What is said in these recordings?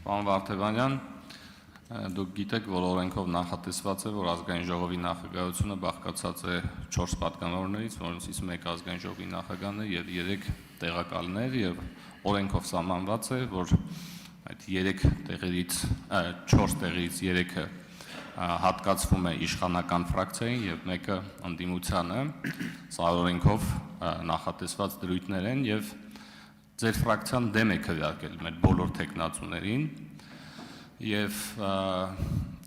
Պարոն Վարդևանյան, դուք գիտեք, որ օրենքով նախատեսված է, որ ազգային ժողովի նախագահությունը բաղկացած է 4 պատգամավորներից, որոնցից մեկ ազգային ժողովի նախագահն է եւ 3 տեղակալներ եւ օրենքով սահմանված է, որ այդ 3 տեղերից 4 տեղից 3-ը հատկացվում է իշխանական ֆրակցիային եւ մեկը ընդդիմությանը, սա օրենքով նախատեսված դրույթներ են եւ ձեր ֆրակցիան դեմ է քվեարկել մեր բոլոր տեխնացուներին եւ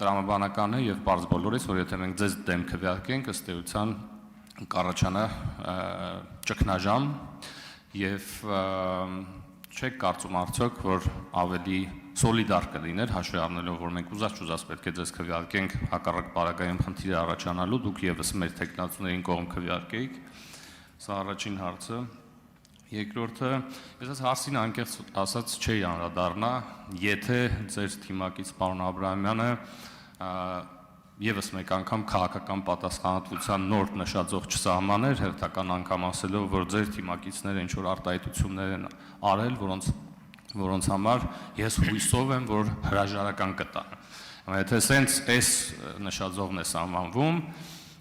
տրամաբանական է եւ բարձ բոլորից, որ եթե մենք ձեզ դեմ քվեարկենք, ըստ էության կառաջանա ճգնաժամ եւ չեք կարծում արդյոք, որ ավելի սոլիդար կլիներ, հաշվի առնելով, որ մենք ուզած պետք է ձեզ քվեարկենք հակառակ պարագայում խնդիրը առաջանալու, դուք եւս մեր տեխնացուներին կողմ քվեարկեիք, սա առաջին հարցը։ Երկրորդը, ես այս հարցին անկեղծ ասած չէի անդրադառնա, եթե ձեր թիմակից պարոն Աբրահամյանը եւս մեկ անգամ քաղաքական պատասխանատվության նոր նշաձող չսահմաներ, հերթական անգամ ասելով, որ ձեր թիմակիցները ինչ որ արտահայտություններ են արել, որոնց համար ես հույսով եմ, որ հրաժարական կտան։ Եթե սենց այս նշաձողն է սահմանվում,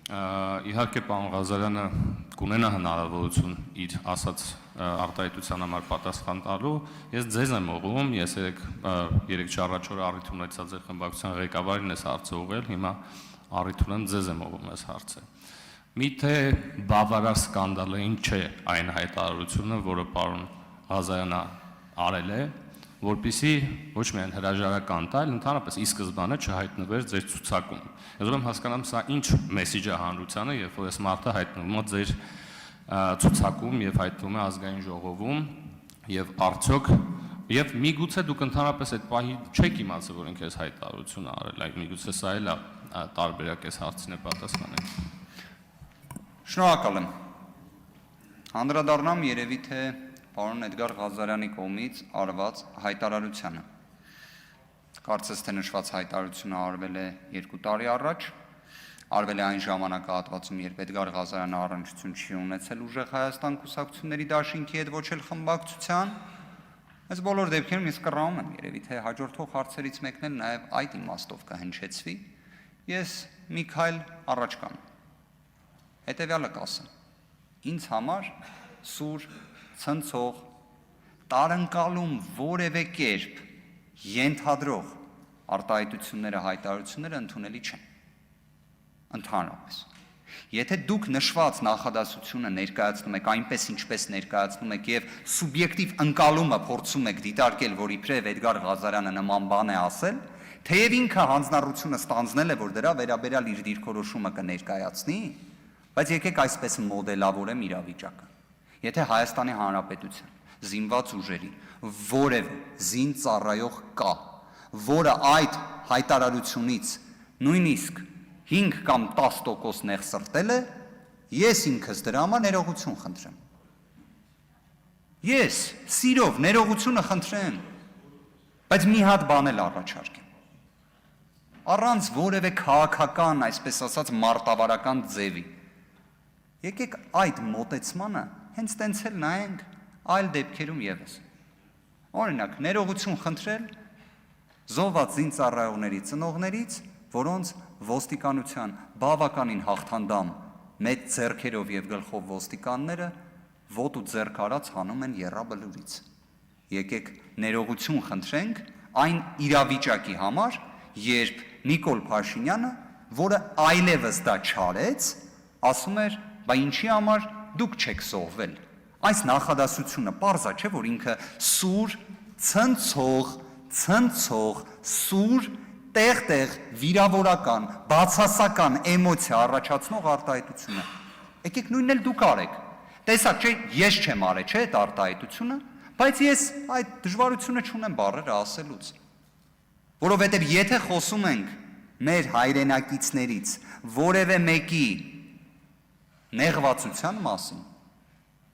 իհարկե պարոն Ղազարյանը կունենա հնարավորություն իր ասած արտահայտության համար պատասխան տալու, ես ձեզ եմ ուղղում, ես 3 առաջ օրը առիթ ունեցա ձեր խմբակցության ղեկավարին այս հարցը ուղղել, հիմա առիթ ունեմ ձեզ եմ ուղղում այս հարցը։ Միթե բավարար սկանդալային չէ այն հայտարարությունը, որը պարոն Ղազարյանը արել է, որպեսզի ոչ միայն հրաժարական տալ, ընդհանրապես ի սկզբանե չհայտնվեր ձեր ցուցակում։ Ես ուզում եմ հասկանամ, սա ինչ մեսիջ է հանրությանը, երբ որ այս մարդը հայտնվում է ձեր ցուցակում եւ հայտնվում է ազգային ժողովում եւ արդյոք եւ միգուցե դուք ընդհանրապես այդ պահի չեք իմացել, որ ինքը այս հայտարարությունը արել է, միգուցե սա էլ է տարբերակ այս հարցին է պատասխանել։ Շնորհակալ եմ։ Անդրադառնամ երևի թե պարոն Էդգար Ղազարյանի կողմից արված հայտարարությանը։ Կարծես թե նշված հայտարարությունը արվել է 2 տարի առաջ, արվել է այն ժամանակահատվածում, երբ Էդգար Ղազարյանը առնչություն չի ունեցել ուժեղ Հայաստան կուսակցությունների դաշինքի հետ, ոչ էլ խմբակցության։ Այս բոլոր դեպքերում ես կռահում եմ, երևի թե հաջորդող հարցերից մեկն էլ նաև այդ իմաստով կհնչեցվի։ Ես մի քայլ առաջ կանեմ։ Հետևյալը կասեմ։ Ինձ համար սուր ցնցող, տարընկալում որևէ կերպ ենթադրող արտահայտությունները, հայտարարությունները ընդունելի չեն։ Ընդհանրապես։ Եթե դուք նշված նախադասությունը ներկայացնում եք այնպես, ինչպես ներկայացնում եք եւ սուբյեկտիվ ընկալումը փորձում եք դիտարկել, որ իբրև Էդգար Ղազարյանը նման բան է ասել, թեև ինքը հանձնառությունը ստանձնել է, որ դրա վերաբերյալ իր դիրքորոշումը կներկայացնի, բայց եկեք այսպես մոդելավորեմ իրավիճակը։ Եթե Հայաստանի Հանրապետության զինված ուժերի որևէ զինծառայող կա, որը այդ հայտարարությունից նույնիսկ 5 կամ 10% նեղսրտել է, ես ինքս դրա համար ներողություն խնդրեմ։ Ես սիրով ներողությունը խնդրեմ, բայց մի հատ բան էլ առաջարկեմ։ Առանց որևէ քաղաքական, այսպես ասած, մարտավարական ձևի։ Եկեք այդ մոտեցմանը հենց տենց էլ նայենք այլ դեպքերում եւս։ Օրինակ, ներողություն խնդրել զոհված զինծառայողների ծնողներից, որոնց ոստիկանության բավականին հաղթանդամ մեծ ձեռքերով եւ գլխով ոստիկանները ոտու ձեռք արած հանում են եռաբլուրից։ Եկեք ներողություն խնդրենք այն իրավիճակի համար, երբ Նիկոլ Փաշինյանը, որը այլևս դա չարեց, ասում էր, բա ինչի համար դուք չեք զոհվել։ Այս նախադասությունը պարզա չէ, որ ինքը սուր, ցնցող, սուր, տեղ-տեղ վիրավորական, բացասական էմոցիա առաջացնող արտահայտությունը։ Եկեք նույնն էլ դուք արեք։ Տեսակ չէ, ես չեմ արել, չէ, այդ արտահայտությունը, բայց ես այդ դժվարությունը չունեմ բառերը ասելուց։ Որովհետև եթե խոսում ենք մեր հայրենակիցներից որևէ մեկի նեղվածության մասին,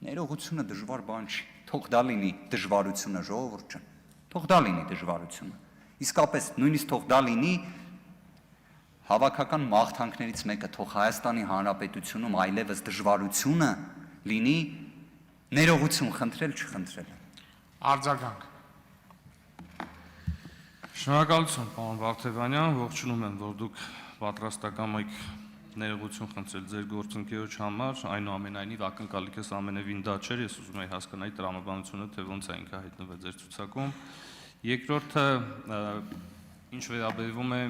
ներողությունը դժվար բան չի, թող դա լինի դժվարությունը, ժողովուրդ ջան, թող դա լինի դժվարությունը, իսկապես նույնիսկ թող դա լինի հավաքական մաղթանքներից մեկը, թող Հայաստանի Հանրապետությունում այլևս դժվարությունը լինի ներողություն խնդրել չխնդրել։ Արձագանք։ Շնորհակալություն, պարոն Վարդևանյան, ողջունում եմ, որ դուք պատրաստական եք ներողություն խնդրել ձեր գործընկերոջ համար, այնուամենայնիվ ակնկալիքս ամենևին դա չէր, ես ուզում եի հասկանալ տրամաբանությունը, թե ոնց է ինքը հայտնվել ձեր ցուցակում։ Երկրորդը, ինչ վերաբերվում է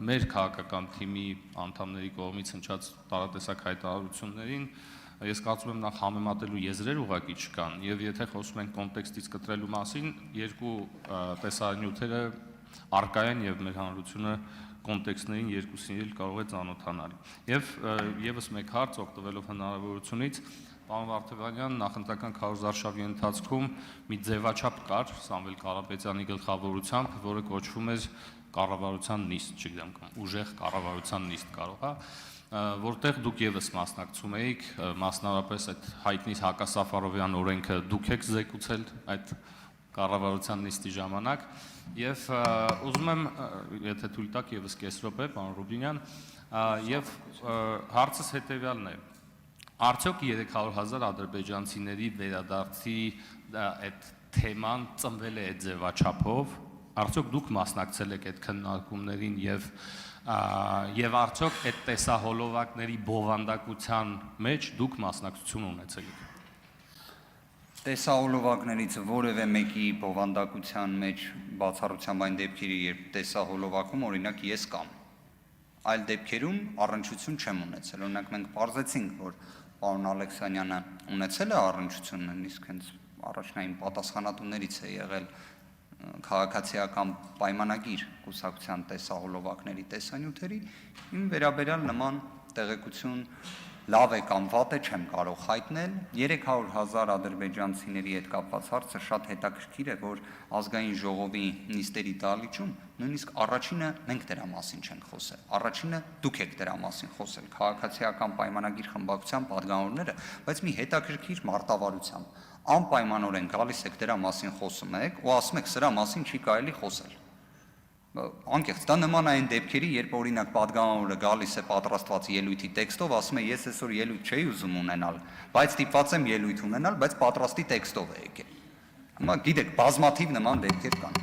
մեր քաղաքական թիմի անդամների կողմից հնչած տարատեսակ հայտարարություններին, ես կարծում եմ նախ համեմատելու եզրեր ուղղակի չկան, եւ եթե խոսում ենք կոնտեքստից կտրելու մասին, երկու տեսանյութերը առկա են եւ մեր հանրությունը կոնտեքստներին երկուսին էլ կարող է ծանոթանալ։ Եվ եւս մեկ հարց օգտվելով հնարավորությունից, պարոն Վարդևանյան, նախընտրական քարոզարշավի ընթացքում մի ձևաչափ կար Սամվել Կարապետյանի գլխավորությամբ, որը կոչվում էր կառավարության նիստ, չգիտեմ, ուժեղ կառավարության նիստ կարող է, որտեղ դուք եւս մասնակցում եք, մասնավորապես այդ հայտնի Հակասաֆարովյան օրենքը դուք եք զեկուցել այդ կառավարության նիստի ժամանակ, եւ ուզում եմ, եթե թույլ տաք, եւս կես րոպե, պարոն Ռուբինյան, եւ հարցս հետեւյալն է. Արդյոք 300,000 ադրբեջանցիների վերադարձի այդ թեման ծնվել է այդ ձևաչափով, արդյոք դուք մասնակցել եք այդ քննարկումներին եւ արդյոք այդ տեսահոլովակների բովանդակության մեջ դուք մասնակցություն ունեցել եք։ Տեսահոլովակներից որևէ մեկի բովանդակության մեջ բացառությամբ այն դեպքերի, երբ տեսահոլովակում օրինակ ես կամ այլ դեպքերում առնչություն չեմ ունեցել։ Օրինակ մենք պարզեցինք, որ պարոն Ալեքսանյանը ունեցել է առնչություն, նույնիսկ հենց առաջնային պատասխանատուներից է եղել քաղաքացիական պայմանագիր կուսակցության տեսահոլովակների տեսանյութերի, իմ վերաբերյալ նման տեղեկություն լավ է կամ վատ է չեմ կարող հայտնել։ 300,000 ադրբեջանցիների հետ կապված հարցը շատ հետաքրքիր է, որ ազգային ժողովի նիստերի դահլիճում նույնիսկ առաջինը մենք դրա մասին չենք խոսել, առաջինը դուք եք դրա մասին խոսել, քաղաքացիական պայմանագիր խմբակցության падգամավորները, բայց մի հետաքրքիր մարտավարությամբ անպայմանորեն գալիս եք դրա մասին խոսում եք ու ասում եք սրա մասին չի կարելի խոսել։ Անկեղծ, դա նման այն դեպքերի, երբ օրինակ падգամավորը գալիս է պատրաստված ելույթի տեքստով, ասում է ես այսօր ելույթ չէի ուզում ունենալ, բայց ստիպված եմ ելույթ ունենալ, բայց պատրաստի տեքստով է եկել։ Հիմա գիտեք, բազմաթիվ նման դեպքեր կան։